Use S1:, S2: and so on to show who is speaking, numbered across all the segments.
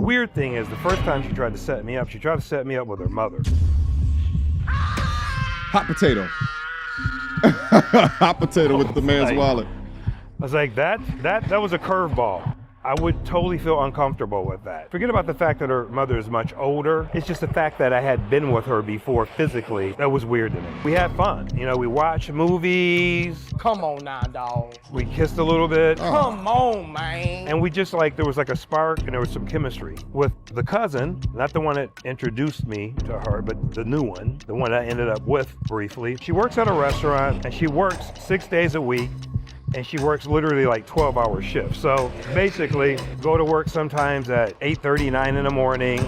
S1: weird thing is, the first time she tried to set me up with her mother.
S2: Hot potato. Hot potato with the man's wallet.
S1: I was like, that was a curveball. I would totally feel uncomfortable with that. Forget about the fact that her mother is much older. It's just the fact that I had been with her before physically. That was weird to me. We had fun. You know, we watched movies.
S3: Come on now, dog.
S1: We kissed a little bit.
S3: Come on, man.
S1: And we just there was like a spark and there was some chemistry. With the cousin, not the one that introduced me to her, but the new one, the one I ended up with briefly. She works at a restaurant and she works 6 days a week. And she works literally like 12-hour shifts. So basically, go to work sometimes at 8:30, 9 in the morning,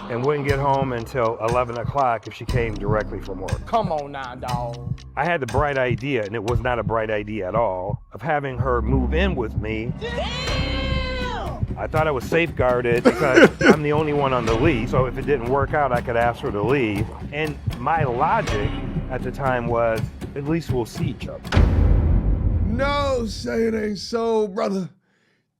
S1: and wouldn't get home until 11 o'clock if she came directly from work.
S3: Come on now, dog.
S1: I had the bright idea, and it was not a bright idea at all, of having her move in with me. Damn! I thought I was safeguarded because I'm the only one on the lease. So if it didn't work out, I could ask her to leave. And my logic at the time was, at least we'll see each other.
S2: No, say it ain't so, brother.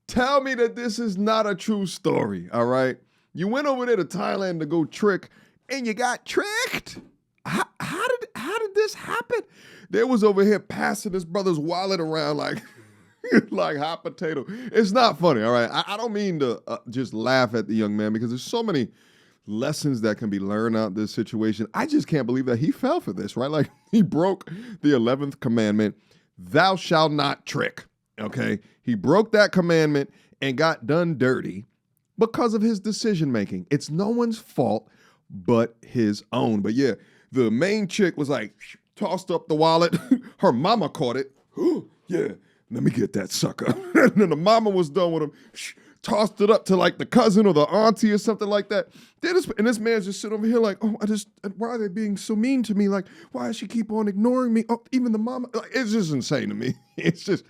S2: Tell me that this is not a true story, all right? You went over there to Thailand to go trick, and you got tricked? How did this happen? They was over here passing this brother's wallet around like, like hot potato. It's not funny, all right? I don't mean to just laugh at the young man because there's so many lessons that can be learned out of this situation. I just can't believe that he fell for this, right? Like, he broke the 11th commandment. Thou shalt not trick, okay? He broke that commandment and got done dirty because of his decision-making. It's no one's fault but his own. But yeah, the main chick was like, tossed up the wallet. Her mama caught it. Yeah, let me get that sucker. And then the mama was done with him. Tossed it up to like the cousin or the auntie or something like that. And this man's just sitting over here like, oh, why are they being so mean to me? Like, why does she keep on ignoring me? Oh, even the mama, like, it's just insane to me. It's just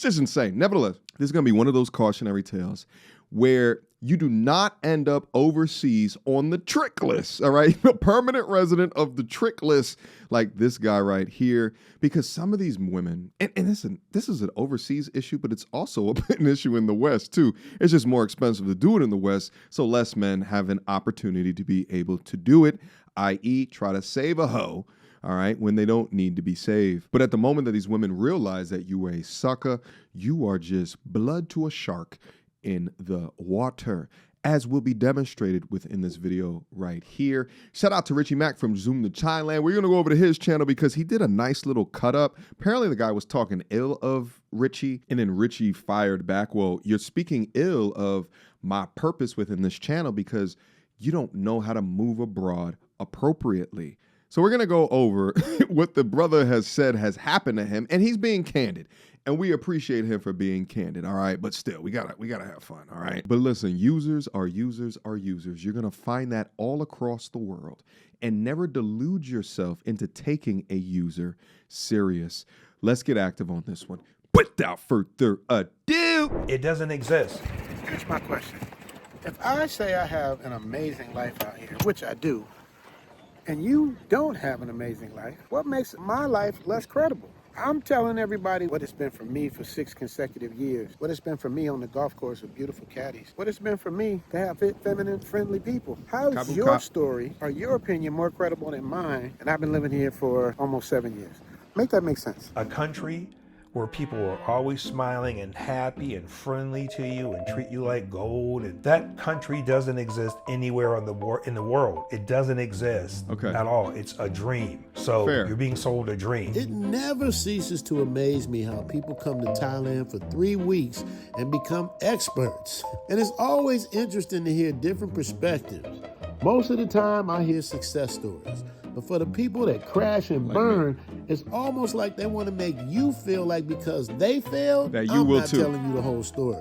S2: insane. Nevertheless, this is gonna be one of those cautionary tales where you do not end up overseas on the trick list, all right? A permanent resident of the trick list like this guy right here, because some of these women, and listen, this is an overseas issue, but it's also an issue in the West too. It's just more expensive to do it in the West, so less men have an opportunity to be able to do it, i.e. try to save a hoe, all right, when they don't need to be saved. But at the moment that these women realize that you are a sucker, you are just blood to a shark in the water, as will be demonstrated within this video right here. Shout out to Richie Mack from Zoom to Thailand. We're gonna go over to his channel because he did a nice little cut up. Apparently the guy was talking ill of Richie, and then Richie fired back, well, you're speaking ill of my purpose within this channel because you don't know how to move abroad appropriately. So we're gonna go over what the brother has said has happened to him, and he's being candid. And we appreciate him for being candid, all right? But still, we gotta have fun, all right? But listen, users are users are users. You're gonna find that all across the world. And never delude yourself into taking a user serious. Let's get active on this one. Without further ado.
S1: It doesn't exist.
S4: Here's my question. If I say I have an amazing life out here, which I do, and you don't have an amazing life, what makes my life less credible? I'm telling everybody what it's been for me for 6 consecutive years, what it's been for me on the golf course with beautiful caddies, what it's been for me to have feminine, friendly people. How's your story or your opinion more credible than mine? And I've been living here for almost 7 years. Make that make sense.
S1: A country where people are always smiling and happy and friendly to you and treat you like gold. And that country doesn't exist anywhere in the world. It doesn't exist at all. It's a dream. So you're being sold a dream.
S5: It never ceases to amaze me how people come to Thailand for 3 weeks and become experts. And it's always interesting to hear different perspectives. Most of the time I hear success stories. But for the people that crash and burn, it's almost like they want to make you feel like because they failed,
S2: that you
S5: I'm
S2: will
S5: not
S2: too.
S5: telling you the whole story.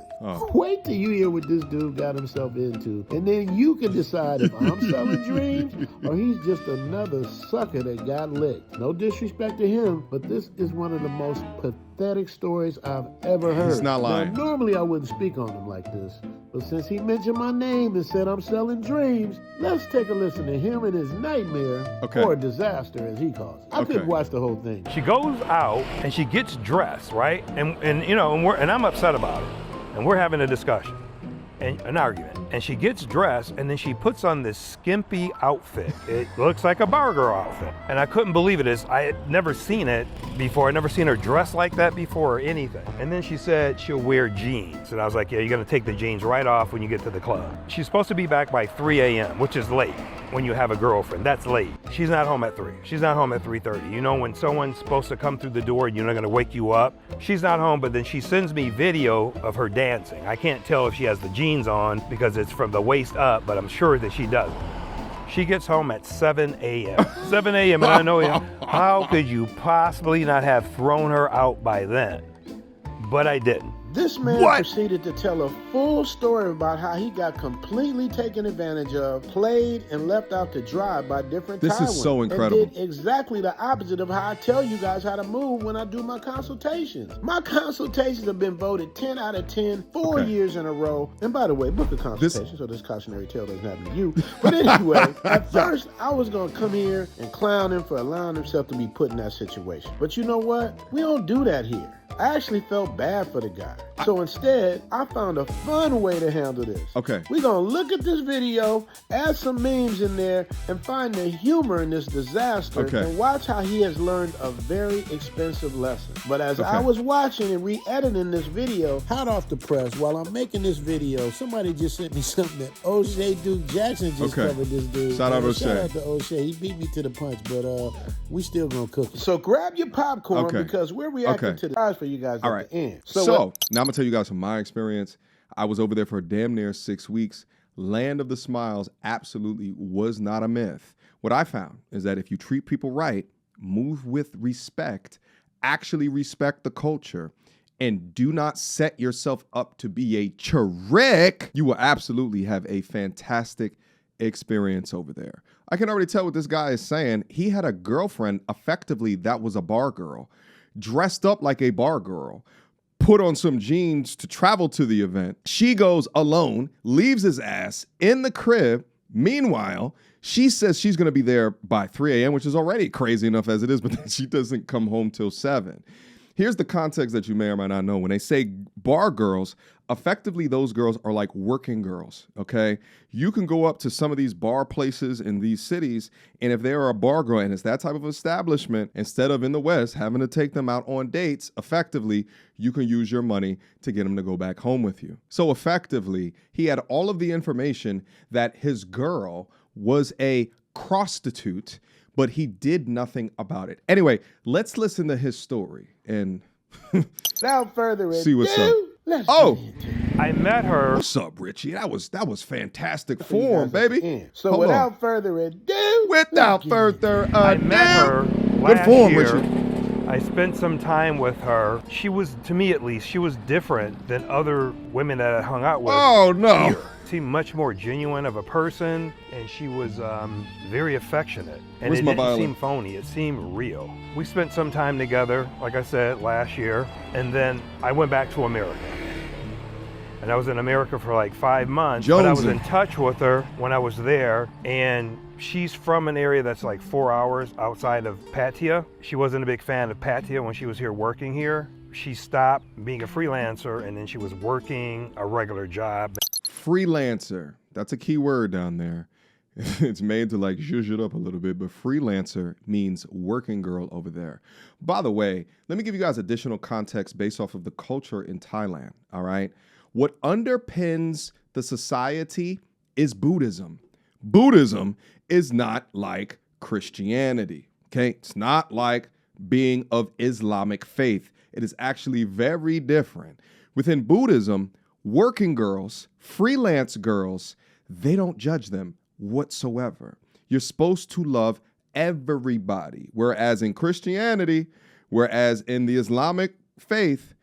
S5: Wait till you hear what this dude got himself into, and then you can decide if I'm selling dreams or he's just another sucker that got licked. No disrespect to him, but this is one of the most pathetic stories I've ever heard.
S2: He's not lying.
S5: Now, normally I wouldn't speak on him like this, but since he mentioned my name and said I'm selling dreams, let's take a listen to him and his nightmare, or a disaster as he calls it. I could watch the whole thing.
S1: She goes out and she gets dressed, right? And you know, and I'm upset about it. And we're having a discussion. and an argument. And she gets dressed, and then she puts on this skimpy outfit. It looks like a bar girl outfit. And I couldn't believe it. I had never seen it before. I'd never seen her dressed like that before or anything. And then she said she'll wear jeans. And I was like, yeah, you're gonna take the jeans right off when you get to the club. She's supposed to be back by 3 a.m., which is late. When you have a girlfriend, that's late. She's not home at 3. She's not home at 3:30. You know, when someone's supposed to come through the door, you're not gonna wake you up. She's not home, but then she sends me video of her dancing. I can't tell if she has the jeans on because it's from the waist up, but I'm sure that she doesn't. She gets home at 7 a.m. 7 a.m. and I know, how could you possibly not have thrown her out by then? But I didn't.
S5: This man proceeded to tell a full story about how he got completely taken advantage of, played, and left out to dry by different
S2: This
S5: Thai
S2: is so
S5: women,
S2: incredible.
S5: and did exactly the opposite of how I tell you guys how to move when I do my consultations. My consultations have been voted 10 out of 10 4 years in a row. And by the way, book a consultation so this cautionary tale doesn't happen to you. But anyway, at first I was going to come here and clown him for allowing himself to be put in that situation. But you know what? We don't do that here. I actually felt bad for the guy. So instead, I found a fun way to handle this.
S2: Okay.
S5: We're going to look at this video, add some memes in there, and find the humor in this disaster, and watch how he has learned a very expensive lesson. But as I was watching and re-editing this video, hot off the press, while I'm making this video, somebody just sent me something that O'Shea Duke Jackson just covered this dude.
S2: Shout out O'Shea.
S5: Shout out to O'Shea. He beat me to the punch, but we still going to cook it. So grab your popcorn because we're reacting to the prize for you guys at the end.
S2: So now I'm gonna tell you guys from my experience. I was over there for damn near 6 weeks. Land of the Smiles absolutely was not a myth. What I found is that if you treat people right, move with respect, actually respect the culture, and do not set yourself up to be a trick, you will absolutely have a fantastic experience over there. I can already tell what this guy is saying. He had a girlfriend, effectively, that was a bar girl, dressed up like a bar girl, put on some jeans to travel to the event. She goes alone, leaves his ass in the crib. Meanwhile, she says she's going to be there by 3 a.m., which is already crazy enough as it is, but then she doesn't come home till 7. Here's the context that you may or may not know. When they say bar girls, effectively those girls are like working girls, okay? You can go up to some of these bar places in these cities, and if they are a bar girl and it's that type of establishment, instead of in the West having to take them out on dates, effectively, you can use your money to get them to go back home with you. So effectively, he had all of the information that his girl was a prostitute, but he did nothing about it. Anyway, let's listen to his story and
S5: without further ado,
S2: see what's up.
S1: I met her.
S2: What's up, Richie? That was fantastic form, baby.
S5: So without further ado,
S1: I met her last
S2: form,
S1: year.
S2: Richie.
S1: I spent some time with her. She was, to me at least, she was different than other women that I hung out with.
S2: Oh, no.
S1: Here. Seemed much more genuine of a person, and she was very affectionate. And it didn't seem phony, it seemed real. We spent some time together, like I said, last year, and then I went back to America. And I was in America for like 5 months, but I was in touch with her when I was there, and she's from an area that's like 4 hours outside of Pattaya. She wasn't a big fan of Pattaya when she was here working here. She stopped being a freelancer, and then she was working a regular job.
S2: Freelancer, that's a key word down there. It's made to like zhuzh it up a little bit, but freelancer means working girl over there. By the way, let me give you guys additional context based off of the culture in Thailand, all right? What underpins the society is Buddhism. Buddhism is not like Christianity, okay? It's not like being of Islamic faith. It is actually very different. Within Buddhism, working girls, freelance girls, they don't judge them whatsoever. You're supposed to love everybody. Whereas in Christianity, whereas in the Islamic faith,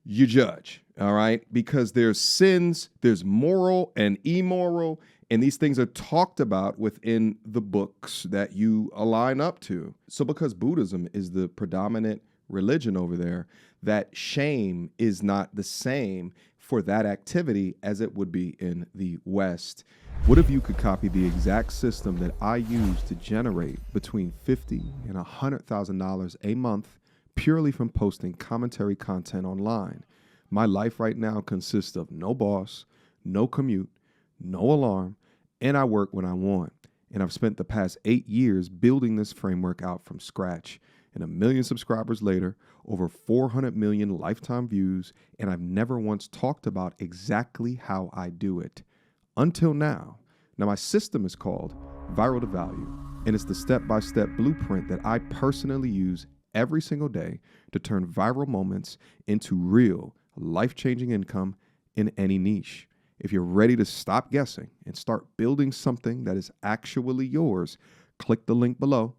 S2: you judge, all right? Because there's sins, there's moral and immoral, and these things are talked about within the books that you align up to. So because Buddhism is the predominant religion over there, that shame is not the same for that activity as it would be in the West. What if you could copy the exact system that I use to generate between $50,000 and $100,000 a month purely from posting commentary content online? My life right now consists of no boss, no commute, no alarm, and I work when I want. And I've spent the past 8 years building this framework out from scratch. And 1 million subscribers later, over 400 million lifetime views, and I've never once talked about exactly how I do it. Until now. Now, my system is called Viral to Value, and it's the step-by-step blueprint that I personally use every single day to turn viral moments into real, life-changing income in any niche. If you're ready to stop guessing and start building something that is actually yours, click the link below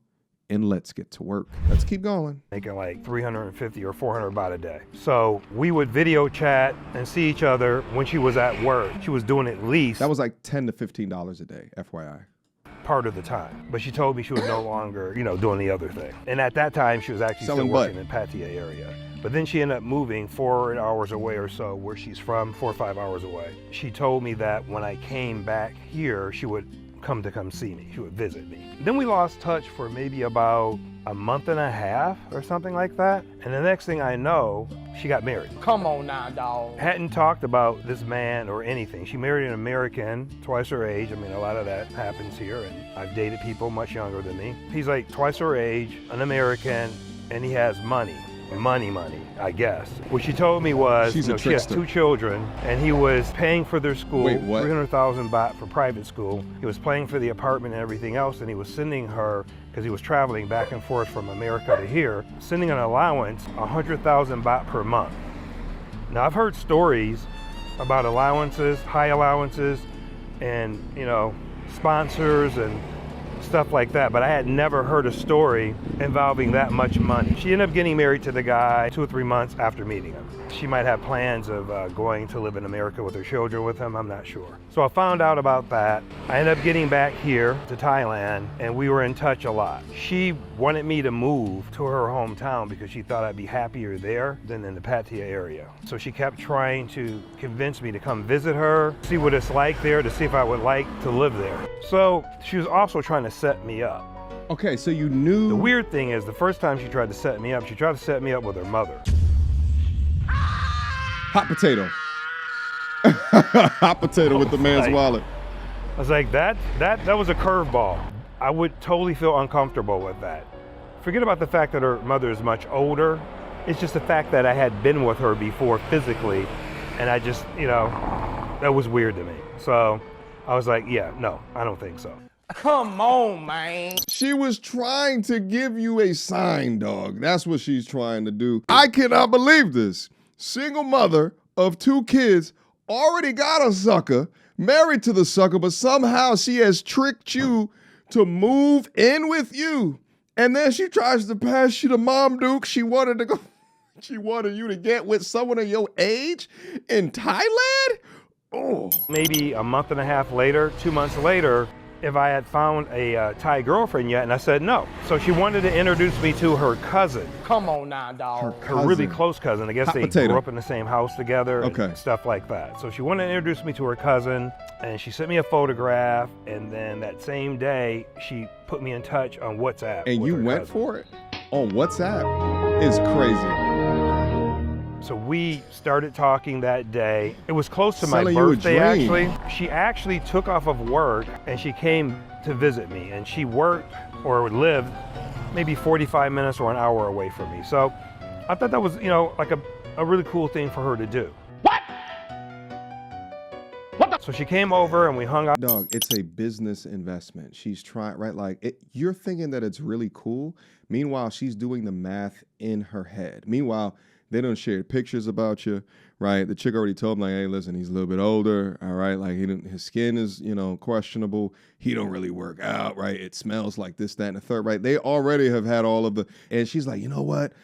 S2: and let's get to work. Let's keep going.
S1: Making like 350 or 400 baht a day. So we would video chat and see each other when she was at work. She was doing at least
S2: That was like $10 to $15 a day, FYI.
S1: part of the time. But she told me she was no longer, doing the other thing. And at that time, she was actually
S2: Selling
S1: still working
S2: butt.
S1: in Pattaya area. But then she ended up moving 4 hours away or so, where she's from, 4 or 5 hours away. She told me that when I came back here, she would come see me. She would visit me. Then we lost touch for maybe about a month and a half or something like that. And the next thing I know, she got married.
S3: Come on now, dog.
S1: Hadn't talked about this man or anything. She married an American, twice her age. I mean, a lot of that happens here, and I've dated people much younger than me. He's like twice her age, an American, and he has money, I guess. What she told me was,
S2: She's a
S1: she has
S2: trickster.
S1: 2 children, and he was paying for their school,
S2: Wait, what?
S1: 300,000 baht for private school. He was paying for the apartment and everything else, and he was sending her, because he was traveling back and forth from America to here, sending an allowance, 100,000 baht per month. Now, I've heard stories about allowances, high allowances, and, sponsors and stuff like that, but I had never heard a story involving that much money. She ended up getting married to the guy 2 or 3 months after meeting him. She might have plans of going to live in America with her children with him, I'm not sure. So I found out about that. I ended up getting back here to Thailand, and we were in touch a lot. She wanted me to move to her hometown because she thought I'd be happier there than in the Pattaya area. So she kept trying to convince me to come visit her, see what it's like there, to see if I would like to live there. So she was also trying to set me up.
S2: Okay, so you knew.
S1: The weird thing is, the first time she tried to set me up, she tried to set me up with her mother.
S2: Hot potato. Hot potato with the man's
S1: Like-
S2: wallet.
S1: I was like, that was a curveball. I would totally feel uncomfortable with that. Forget about the fact that her mother is much older. It's just the fact that I had been with her before physically, and I just, that was weird to me. So I was like, yeah, no, I don't think so.
S3: Come on, man.
S2: She was trying to give you a sign, dog. That's what she's trying to do. I cannot believe this. Single mother of 2 kids, already got a sucker, married to the sucker, but somehow she has tricked you to move in with you. And then she tries to pass you to Mom Duke. She wanted you to get with someone of your age in Thailand? Oh.
S1: Maybe a month and a half later, 2 months later, if I had found a Thai girlfriend yet, and I said no. So she wanted to introduce me to her cousin,
S3: Come on now, dog.
S1: her really close cousin. I guess
S2: Hot
S1: they
S2: potato.
S1: grew up in the same house together and
S2: Okay.
S1: stuff like that. So she wanted to introduce me to her cousin, and she sent me a photograph, and then that same day, she put me in touch on WhatsApp.
S2: And
S1: with
S2: you
S1: her
S2: went
S1: cousin.
S2: for it on WhatsApp? It's crazy.
S1: So we started talking that day. It was close to my
S2: Selling you a
S1: birthday,
S2: dream.
S1: actually. She actually took off of work and she came to visit me, and she worked or lived maybe 45 minutes or an hour away from me. So I thought that was, like a really cool thing for her to do. So she came over and we hung out.
S2: Dog, it's a business investment. She's trying, right? Like, you're thinking that it's really cool. Meanwhile, she's doing the math in her head. Meanwhile, they don't share pictures about you, right? The chick already told him, like, hey, listen, he's a little bit older, all right? Like, his skin is, questionable. He don't really work out, right? It smells like this, that, and the third, right? They already have had all of the, and she's like, you know what?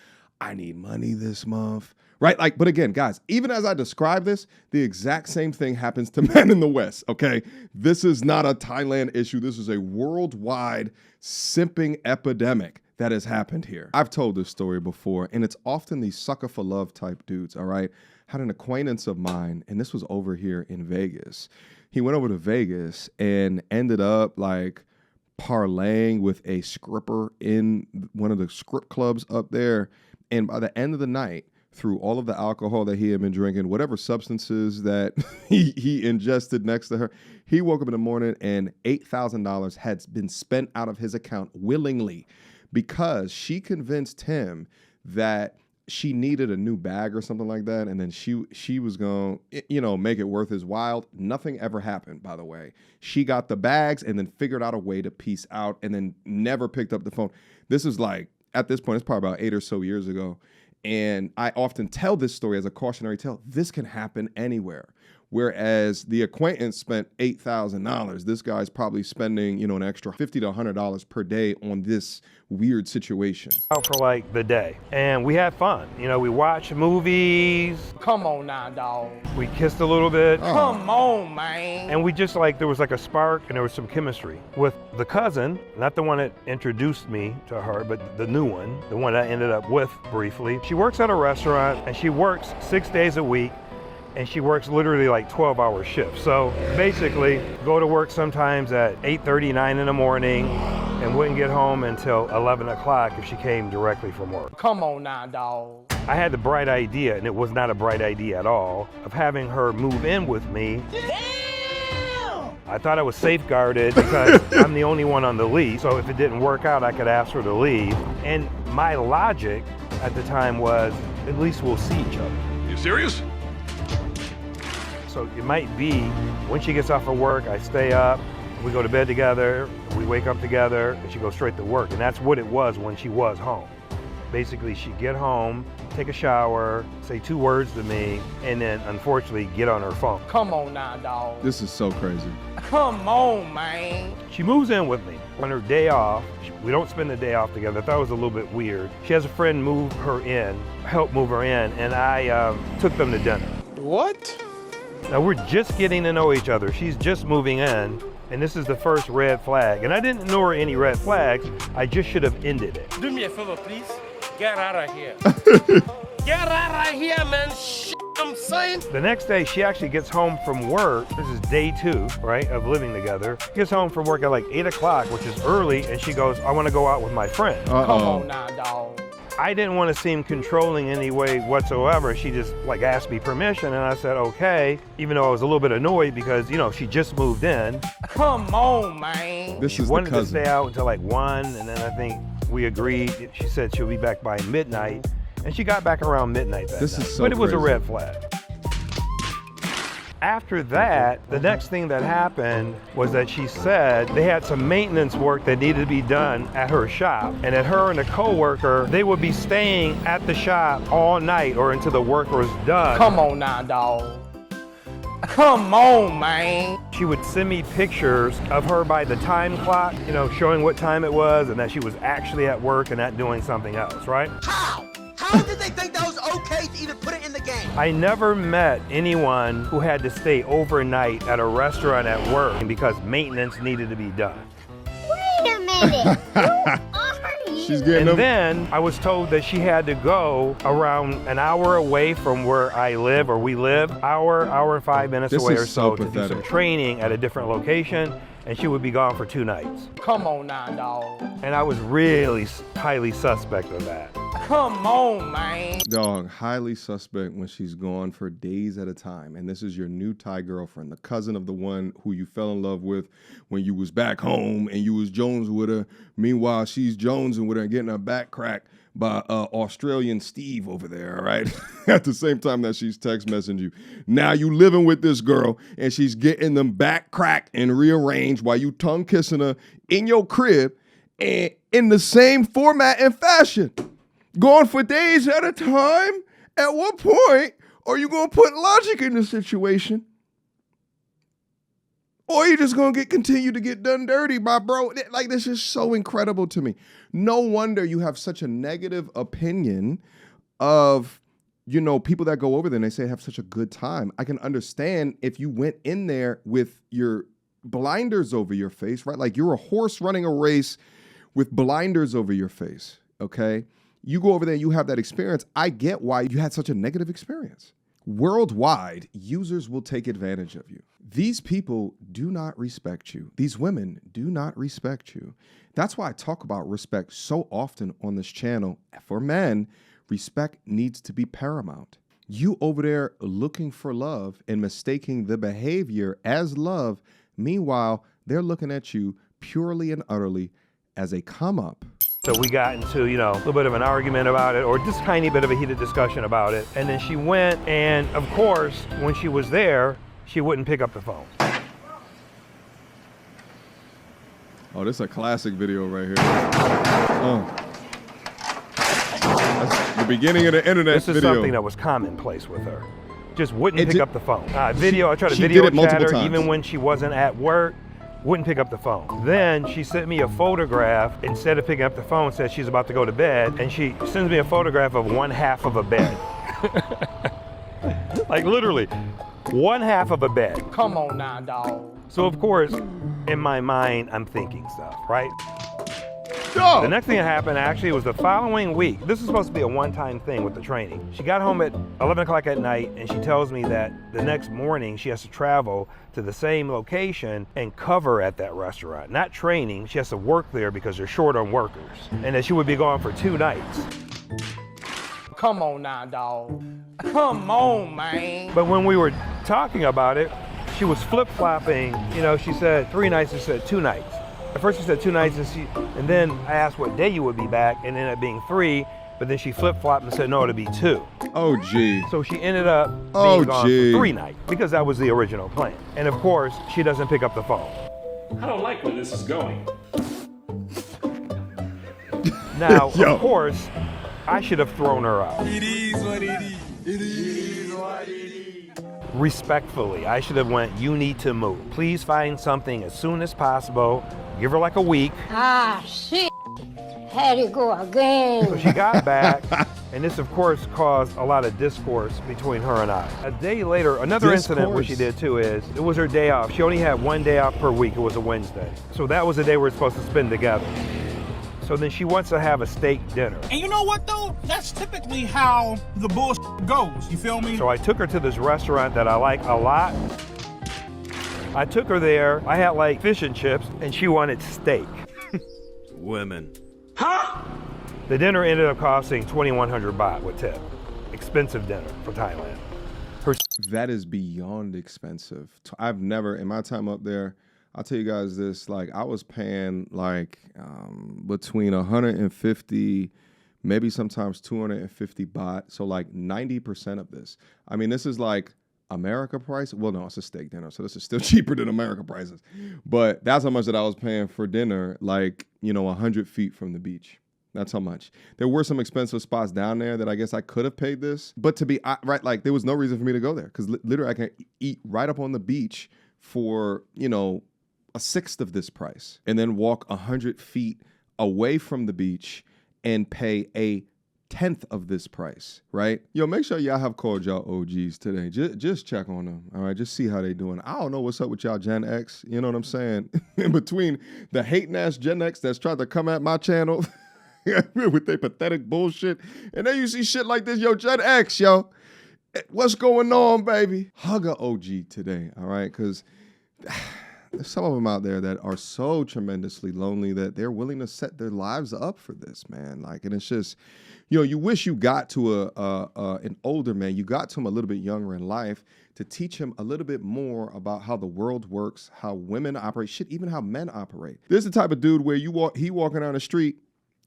S2: I need money this month. Right? Like, but again, guys, even as I describe this, the exact same thing happens to men in the West, okay? This is not a Thailand issue. This is a worldwide simping epidemic that has happened here. I've told this story before, and it's often these sucker for love type dudes, all right? Had an acquaintance of mine, and this was over here in Vegas. He went over to Vegas and ended up like parlaying with a scripper in one of the script clubs up there. And by the end of the night, through all of the alcohol that he had been drinking, whatever substances that he ingested next to her. He woke up in the morning and $8,000 had been spent out of his account willingly because she convinced him that she needed a new bag or something like that. And then she was going to, make it worth his while. Nothing ever happened, by the way. She got the bags and then figured out a way to peace out and then never picked up the phone. This is like, at this point, it's probably about 8 or so years ago. And I often tell this story as a cautionary tale. This can happen anywhere. Whereas the acquaintance spent $8,000, this guy's probably spending, an extra $50 to $100 per day on this weird situation.
S1: Out for like the day, and we had fun. We watched movies.
S3: Come on now, dog.
S1: We kissed a little bit.
S3: Come on, man.
S1: And we just there was like a spark and there was some chemistry with the cousin, not the one that introduced me to her, but the new one, the one I ended up with briefly. She works at a restaurant and she works 6 days a week. And she works literally like 12-hour shifts. So basically, go to work sometimes at 8:30, 9 in the morning, and wouldn't get home until 11 o'clock if she came directly from work.
S3: Come on now, dog.
S1: I had the bright idea, and it was not a bright idea at all, of having her move in with me. Damn! I thought I was safeguarded because I'm the only one on the lease. So if it didn't work out, I could ask her to leave. And my logic at the time was, at least we'll see each other.
S6: You serious?
S1: So it might be when she gets off of work, I stay up, we go to bed together, we wake up together, and she goes straight to work. And that's what it was when she was home. Basically, she'd get home, take a shower, say 2 words to me, and then unfortunately get on her phone.
S3: Come on now, dog.
S2: This is so crazy.
S3: Come on, man.
S1: She moves in with me on her day off. We don't spend the day off together. I thought it was a little bit weird. She has a friend help move her in, and I took them to dinner.
S3: What?
S1: Now we're just getting to know each other. She's just moving in, and this is the first red flag. And I didn't ignore any red flags. I just should have ended it.
S7: Do me a favor, please. Get out of here. Get out of here, man. I'm saying.
S1: The next day, she actually gets home from work. This is day 2, right, of living together. Gets home from work at like 8 o'clock, which is early, and she goes, I want to go out with my friend.
S3: Come on now, dog.
S1: I didn't want to seem controlling in any way whatsoever. She just asked me permission, and I said, okay, even though I was a little bit annoyed because, she just moved in.
S3: Come on, man.
S2: This
S1: She
S2: is
S1: wanted
S2: the
S1: to
S2: cousin.
S1: stay out until like 1, and then I think we agreed. She said she'll be back by midnight, and she got back around midnight that
S2: This
S1: night.
S2: is so
S1: But it was a
S2: crazy.
S1: red flag. After that, the next thing that happened was that she said they had some maintenance work that needed to be done at her shop, and that her and a coworker, they would be staying at the shop all night or until the work was done.
S3: Come on now, dog. Come on, man.
S1: She would send me pictures of her by the time clock, showing what time it was and that she was actually at work and not doing something else, right?
S8: How did they think that was okay to even put it in the game?
S1: I never met anyone who had to stay overnight at a restaurant at work because maintenance needed to be done.
S9: Wait a minute. Who are you?
S2: She's getting
S1: And
S2: them.
S1: then I was told that she had to go around an hour away from where I live or we live, hour and 5 minutes
S2: This
S1: away
S2: is
S1: or
S2: so
S1: so to do some
S2: pathetic.
S1: training at a different location, and she would be gone for 2 nights.
S3: Come on now, dog.
S1: And I was really highly suspect of that.
S3: Come on, man.
S2: Dog, highly suspect when she's gone for days at a time. And this is your new Thai girlfriend, the cousin of the one who you fell in love with when you was back home and you was Jones with her. Meanwhile, she's jonesing with her and getting her back cracked by Australian Steve over there, all right? At the same time that she's text messaging you. Now you living with this girl and she's getting them back cracked and rearranged while you tongue kissing her in your crib and in the same format and fashion. Going for days at a time? At what point are you going to put logic in the situation? Or are you just going to continue to get done dirty, my bro? Like, this is so incredible to me. No wonder you have such a negative opinion of, people that go over there and they say have such a good time. I can understand if you went in there with your blinders over your face, right? Like you're a horse running a race with blinders over your face, okay? You go over there and you have that experience. I get why you had such a negative experience. Worldwide, users will take advantage of you. These people do not respect you. These women do not respect you. That's why I talk about respect so often on this channel. For men, Respect needs to be paramount. You over there looking for love and mistaking the behavior as love. Meanwhile, they're looking at you purely and utterly as a come up.
S1: So we got into, a little bit of an argument about it, or just tiny bit of a heated discussion about it. And then she went, and of course, when she was there, she wouldn't pick up the phone.
S2: Oh, this is a classic video right here. Oh. That's the beginning of the internet
S1: This is
S2: video.
S1: something that was commonplace with her. Just wouldn't
S2: It
S1: pick
S2: did-
S1: up the phone. I tried to
S2: she
S1: video
S2: did it multiple
S1: chat her
S2: times.
S1: even when she wasn't at work. Wouldn't pick up the phone. Then she sent me a photograph. Instead of picking up the phone, said she's about to go to bed, and she sends me a photograph of one half of a bed. Like literally, one half of a bed.
S3: Come on now, dog.
S1: So of course, in my mind, I'm thinking stuff, right?
S2: Yo!
S1: The next thing that happened actually was the following week. This is supposed to be a one-time thing with the training. She got home at 11 o'clock at night, and she tells me that the next morning she has to travel to the same location and cover at that restaurant. Not training, she has to work there because they're short on workers. And that she would be gone for 2 nights.
S3: Come on now, dog. Come on, man.
S1: But when we were talking about it, she was flip-flopping. She said 3 nights, she said 2 nights. At first she said 2 nights, and then I asked what day you would be back, and it ended up being 3, but then she flip-flopped and said, no, it'll be 2.
S2: Oh, gee.
S1: So she ended up
S2: Oh,
S1: being gone
S2: gee.
S1: for 3 nights, because that was the original plan. And of course, she doesn't pick up the phone.
S6: I don't like where this is going.
S1: Now,
S2: Yo.
S1: of course, I should have thrown her out.
S8: It is what it is. It is what it is.
S1: Respectfully, I should have went, you need to move. Please find something as soon as possible. Give her like a week.
S9: Ah, shit. Had it go
S1: So
S9: again.
S1: she got back, and this of course caused a lot of discourse between her and I. A day later, another incident what she did too is, it was her day off. She only had 1 day off per week, it was a Wednesday. So that was the day we were supposed to spend together. So then she wants to have a steak dinner.
S10: And you know what though? That's typically how the bullshit goes. You feel me?
S1: So I took her to this restaurant that I like a lot. I took her there, I had like fish and chips, and she wanted steak.
S6: Women.
S1: The dinner ended up costing 2,100 baht with tip. Expensive dinner for Thailand.
S2: That is beyond expensive. I've never, in my time up there, I'll tell you guys this, like I was paying like between 150, maybe sometimes 250 baht. So like 90% of this. I mean, this is like America price. Well, no, it's a steak dinner. So this is still cheaper than America prices. But that's how much that I was paying for dinner, like, 100 feet from the beach. That's how much. There were some expensive spots down there that I guess I could have paid this. But to be right, like there was no reason for me to go there because literally I can eat right up on the beach for, a sixth of this price and then walk 100 feet away from the beach and pay a 10th of this price, right? Yo, make sure y'all have called y'all OGs today. Just check on them, all right? Just see how they doing. I don't know what's up with y'all Gen X, you know what I'm saying? In between the hating-ass Gen X that's tried to come at my channel with their pathetic bullshit, and then you see shit like this, yo, Gen X, yo. What's going on, baby? Hug a OG today, all right? Because there's some of them out there that are so tremendously lonely that they're willing to set their lives up for this, man. Like, and it's just, you wish you got to an older man, you got to him a little bit younger in life to teach him a little bit more about how the world works, how women operate, shit, even how men operate. This is the type of dude where he walking down the street,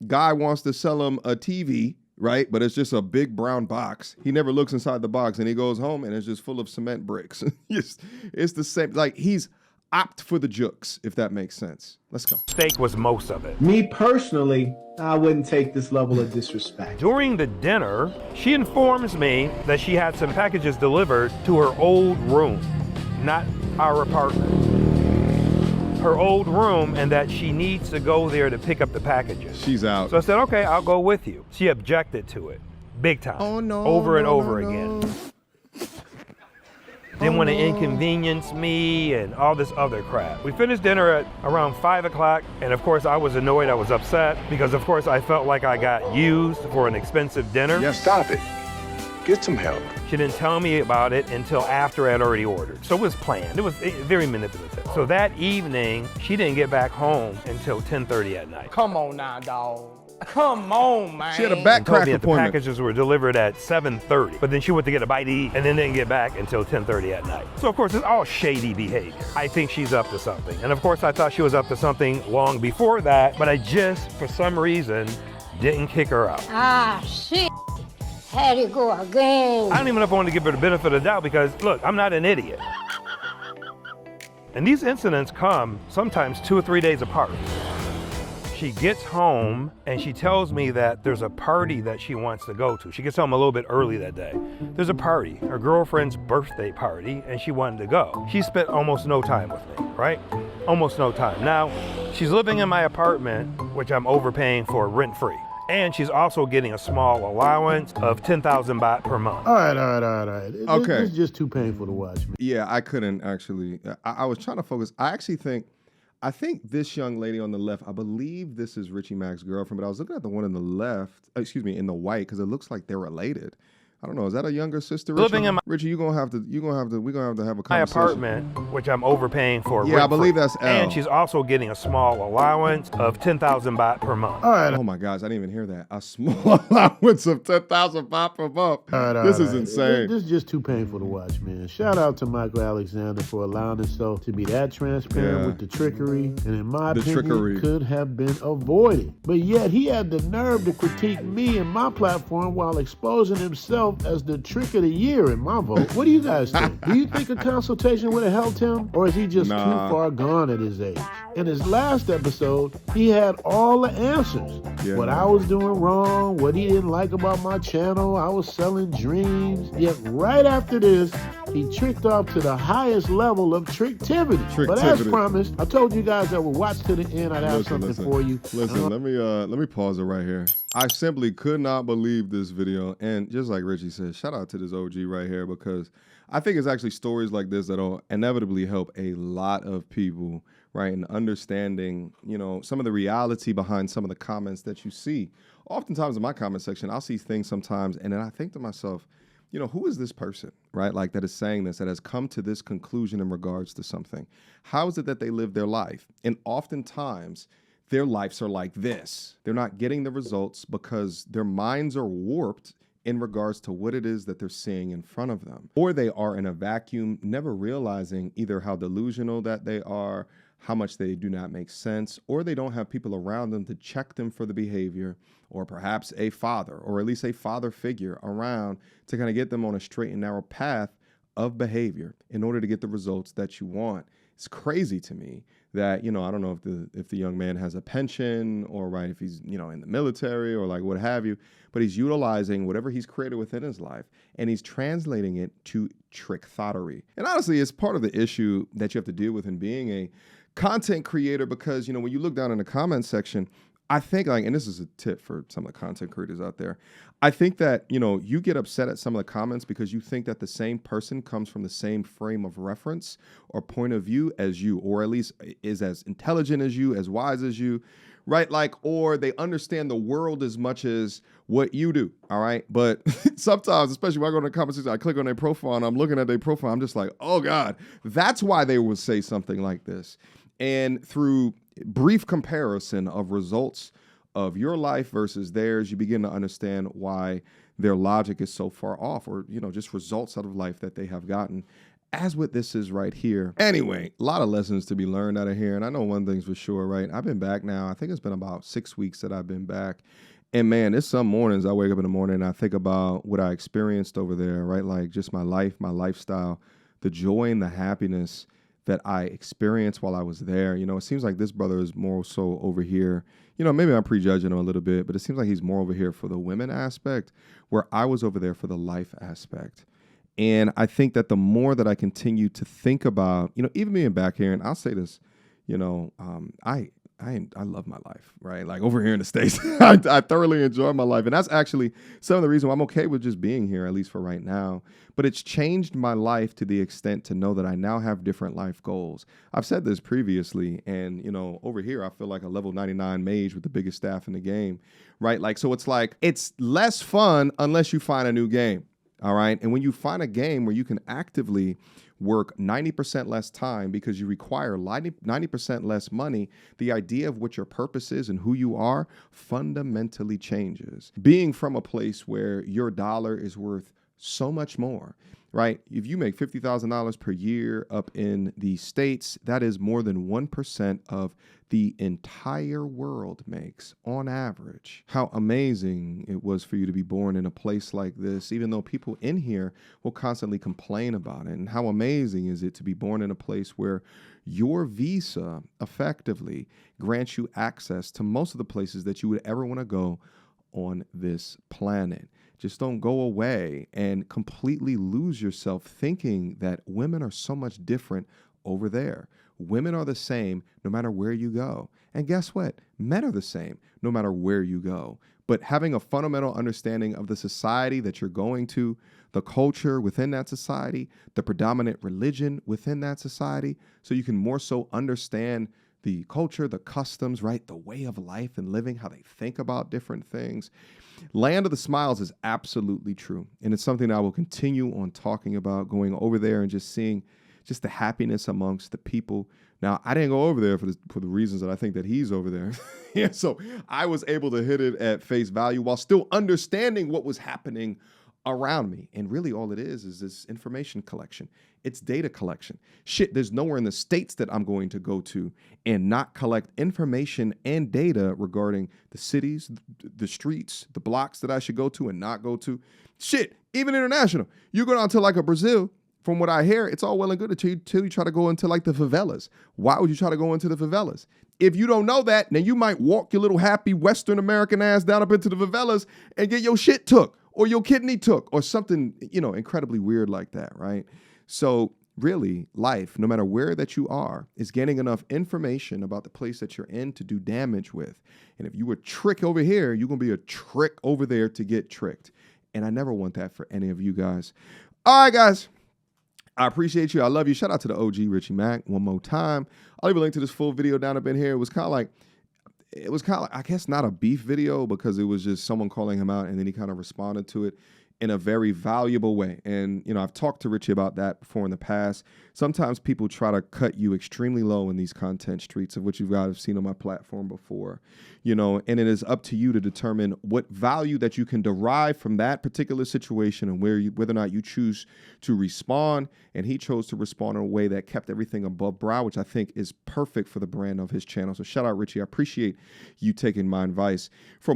S2: guy wants to sell him a TV, right? But it's just a big brown box. He never looks inside the box and he goes home and it's just full of cement bricks. It's the same, like he's opt for the jokes, if that makes sense. Let's go.
S1: Steak was most of it.
S11: Me personally, I wouldn't take this level of disrespect.
S1: During the dinner, she informs me that she had some packages delivered to her old room, not our apartment. Her old room, and that she needs to go there to pick up the packages.
S2: She's out.
S1: So I said, okay, I'll go with you. She objected to it, big time.
S2: Oh no.
S1: Over and
S2: no,
S1: over
S2: no,
S1: again.
S2: no.
S1: Didn't want to inconvenience me and all this other crap. We finished dinner at around 5 o'clock, and of course I was annoyed, I was upset, because of course I felt like I got used for an expensive dinner.
S12: Yeah, stop it. Get some help.
S1: She didn't tell me about it until after I had already ordered. So it was planned. It was very manipulative. So that evening, she didn't get back home until 10:30 at night.
S3: Come on now, dog. Come on, man.
S2: She had a back
S1: and told
S2: crack
S1: me that the
S2: appointment.
S1: packages were delivered at 7:30, but then she went to get a bite to eat and then didn't get back until 10:30 at night. So of course, it's all shady behavior. I think she's up to something. And of course, I thought she was up to something long before that, but I just, for some reason, didn't kick her out.
S9: Ah, shit. Had to go again.
S1: I don't even know if I want to give her the benefit of the doubt because, look, I'm not an idiot. And these incidents come sometimes 2 or 3 days apart. She gets home and she tells me that there's a party that she wants to go to. She gets home a little bit early that day. There's a party, her girlfriend's birthday party, and she wanted to go. She spent almost no time with me, right? Almost no time. Now, she's living in my apartment, which I'm overpaying for rent-free. And she's also getting a small allowance of 10,000 baht per month.
S5: All right.
S2: Okay.
S5: This is just too painful to watch, man.
S2: Yeah, I couldn't actually. I was trying to focus. I think this young lady on the left, I believe this is Richie Mac's girlfriend, but I was looking at the one in the left, in the white, because it looks like they're related. I don't know. Is that a younger sister, Richie?
S1: Living in my
S2: Richie, we're gonna have to have a conversation.
S1: My apartment, which I'm overpaying for.
S2: Yeah, I believe that's L.
S1: And she's also getting a small allowance of 10,000 baht per month.
S5: All right.
S2: Oh my gosh, I didn't even hear that. A small allowance of 10,000 baht per month. This is insane.
S5: This is just too painful to watch, man. Shout out to Michael Alexander for allowing himself to be that transparent with the trickery, and in my opinion, could have been avoided. But yet he had the nerve to critique me and my platform while exposing himself as the trick of the year in my vote. What do you guys think? Do you think a consultation would have helped him, or is he just too far gone at his age? In his last episode, he had all the answers.
S2: Yeah.
S5: What I was doing wrong, what he didn't like about my channel, I was selling dreams. Yet right after this, he tricked off to the highest level of tricktivity. But as promised, I told you guys that we'll watch to the end. I'd have something for you.
S2: Listen, let me pause it right here. I simply could not believe this video. And just like Richie said, shout out to this OG right here, because I think it's actually stories like this that'll inevitably help a lot of people, right, in understanding, some of the reality behind some of the comments that you see. Oftentimes in my comment section, I'll see things sometimes, and then I think to myself, who is this person, right, like that is saying this, that has come to this conclusion in regards to something? How is it that they live their life? And oftentimes, their lives are like this. They're not getting the results because their minds are warped in regards to what it is that they're seeing in front of them. Or they are in a vacuum, never realizing either how delusional that they are, how much they do not make sense, or they don't have people around them to check them for the behavior, or perhaps a father, or at least a father figure around to kind of get them on a straight and narrow path of behavior in order to get the results that you want. It's crazy to me that, I don't know if the young man has a pension or if he's, in the military or like what have you, but he's utilizing whatever he's created within his life and he's translating it to trick thottery. And honestly, it's part of the issue that you have to deal with in being a content creator, because, when you look down in the comment section, I think and this is a tip for some of the content creators out there, I think that, you get upset at some of the comments because you think that the same person comes from the same frame of reference or point of view as you, or at least is as intelligent as you, as wise as you, right? Or they understand the world as much as what you do, all right? But sometimes, especially when I go to the comment section, I click on their profile and I'm looking at their profile, I'm just like, oh God, that's why they would say something like this. And through brief comparison of results of your life versus theirs, you begin to understand why their logic is so far off, or, just results out of life that they have gotten, as what this is right here. Anyway, a lot of lessons to be learned out of here. And I know one thing's for sure, right? I've been back now. I think it's been about 6 weeks that I've been back. And man, there's some mornings I wake up in the morning and I think about what I experienced over there, right? Like just my life, my lifestyle, the joy and the happiness that I experienced while I was there. It seems like this brother is more so over here. Maybe I'm prejudging him a little bit, but it seems like he's more over here for the women aspect, where I was over there for the life aspect. And I think that the more that I continue to think about, even being back here, and I'll say this, I love my life, right? Like over here in the States, I thoroughly enjoy my life. And that's actually some of the reason why I'm okay with just being here, at least for right now. But it's changed my life to the extent to know that I now have different life goals. I've said this previously, and, over here, I feel like a level 99 mage with the biggest staff in the game, right? So it's less fun unless you find a new game. All right. And when you find a game where you can actively work 90% less time because you require 90% less money, the idea of what your purpose is and who you are fundamentally changes. Being from a place where your dollar is worth so much more, right? If you make $50,000 per year up in the States, that is more than 1% of the entire world makes on average. How amazing it was for you to be born in a place like this, even though people in here will constantly complain about it. And how amazing is it to be born in a place where your visa effectively grants you access to most of the places that you would ever want to go on this planet. Just don't go away and completely lose yourself thinking that women are so much different over there. Women are the same no matter where you go. And guess what? Men are the same no matter where you go. But having a fundamental understanding of the society that you're going to, the culture within that society, the predominant religion within that society, so you can more so understand the culture, the customs, right? The way of life and living, how they think about different things. Land of the Smiles is absolutely true. And it's something I will continue on talking about, going over there and just seeing just the happiness amongst the people. Now, I didn't go over there for the reasons that I think that he's over there. Yeah, so I was able to hit it at face value while still understanding what was happening around me. And really all it is this information collection. It's data collection. Shit, there's nowhere in the States that I'm going to go to and not collect information and data regarding the cities, the streets, the blocks that I should go to and not go to. Shit, even international. You go down to like a Brazil, from what I hear, it's all well and good until you try to go into like the favelas. Why would you try to go into the favelas? If you don't know that, then you might walk your little happy Western American ass down up into the favelas and get your shit took or your kidney took or something, incredibly weird like that, right? So really, life, no matter where that you are, is getting enough information about the place that you're in to do damage with. And if you a trick over here, you're going to be a trick over there to get tricked. And I never want that for any of you guys. All right, guys. I appreciate you. I love you. Shout out to the OG Richie Mack one more time. I'll leave a link to this full video down up in here. It was kind of like, I guess not a beef video because it was just someone calling him out and then he kind of responded to it in a very valuable way. And, I've talked to Richie about that before in the past. Sometimes people try to cut you extremely low in these content streets, of which you guys have seen on my platform before, and it is up to you to determine what value that you can derive from that particular situation and whether or not you choose to respond. And he chose to respond in a way that kept everything above brow, which I think is perfect for the brand of his channel. So shout out, Richie. I appreciate you taking my advice. For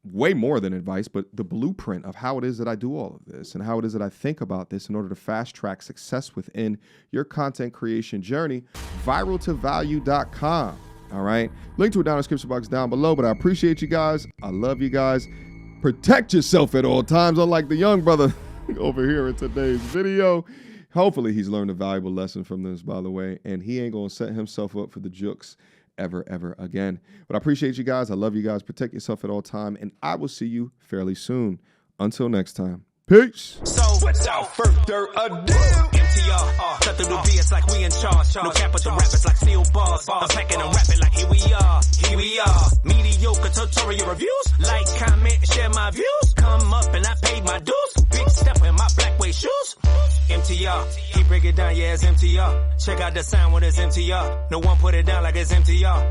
S2: way more than advice, but the blueprint of how it is that I do all of this and how it is that I think about this in order to fast track success within your content creation journey, viraltovalue.com. All right. Link to it down in the description box down below, but I appreciate you guys. I love you guys. Protect yourself at all times, unlike the young brother over here in today's video. Hopefully he's learned a valuable lesson from this, by the way, and he ain't going to set himself up for the jukes ever again. But I appreciate you guys. I love you guys. Protect yourself at all time, and I will see you fairly soon. Until next time. Peace.
S7: So without further ado, MTR, cut through the BS like we in charge. No cap with the rappers like steel bars. I'm packing and rapping like here we are. Mediocre tutorial reviews. Like, comment, share my views. Come up and I paid my dues. Big step in my black way shoes. MTR, he break it down, yeah, it's MTR. Check out the sound with his MTR. No one put it down like it's MTR.